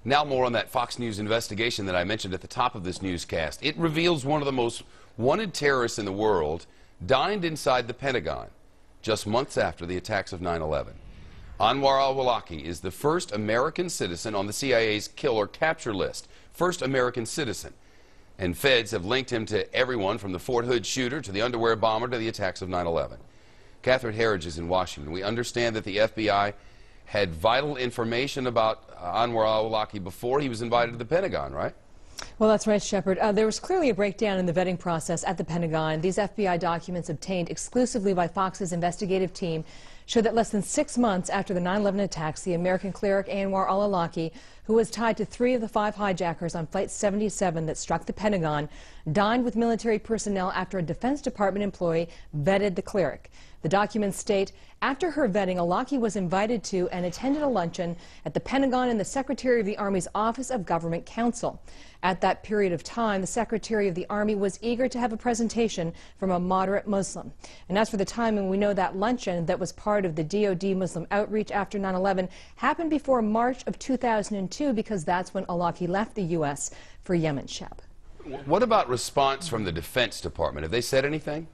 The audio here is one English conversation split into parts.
Now more on that Fox News investigation that I mentioned at the top of this newscast. It reveals one of the most wanted terrorists in the world dined inside the Pentagon just months after the attacks of 9/11. Anwar al-Awlaki is the first American citizen on the CIA's kill or capture list. First American citizen. And feds have linked him to everyone from the Fort Hood shooter to the underwear bomber to the attacks of 9/11. Catherine Herridge is in Washington. We understand that the FBI had vital information about Anwar al-Awlaki before he was invited to the Pentagon, right? Well, that's right, Shepard. There was clearly a breakdown in the vetting process at the Pentagon. These FBI documents obtained exclusively by Fox's investigative team show that less than 6 months after the 9/11 attacks, the American cleric Anwar al-Awlaki, who was tied to 3 of the 5 hijackers on Flight 77 that struck the Pentagon, dined with military personnel after a Defense Department employee vetted the cleric. The documents state, after her vetting, Awlaki was invited to and attended a luncheon at the Pentagon and the Secretary of the Army's Office of Government Counsel. At that period of time, the Secretary of the Army was eager to have a presentation from a moderate Muslim. And as for the timing, we know that luncheon that was part of the DoD Muslim outreach after 9/11 happened before March of 2002 because that's when Awlaki left the U.S. for Yemen, Shep. What about response from the Defense Department? Have they said anything?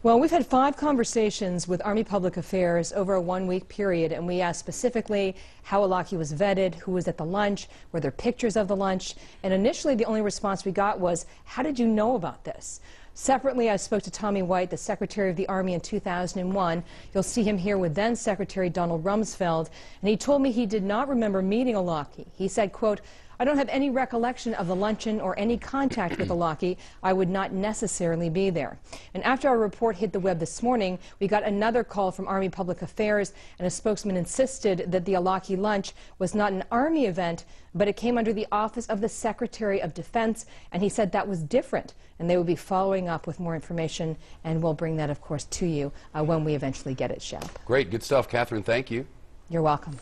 Well, we've had 5 conversations with Army Public Affairs over a 1-week period, and we asked specifically how Awlaki was vetted, who was at the lunch, were there pictures of the lunch, and initially the only response we got was, how did you know about this? Separately, I spoke to Tommy White, the Secretary of the Army in 2001. You'll see him here with then Secretary Donald Rumsfeld, and he told me he did not remember meeting Awlaki. He said, quote, I don't have any recollection of the luncheon or any contact with Awlaki. I would not necessarily be there. And after our report hit the web this morning, we got another call from Army Public Affairs, and a spokesman insisted that the Awlaki lunch was not an Army event, but it came under the Office of the Secretary of Defense, and he said that was different, and they will be following up with more information, and we'll bring that, of course, to you when we eventually get it, Shep. Great, good stuff, Catherine. Thank you. You're welcome.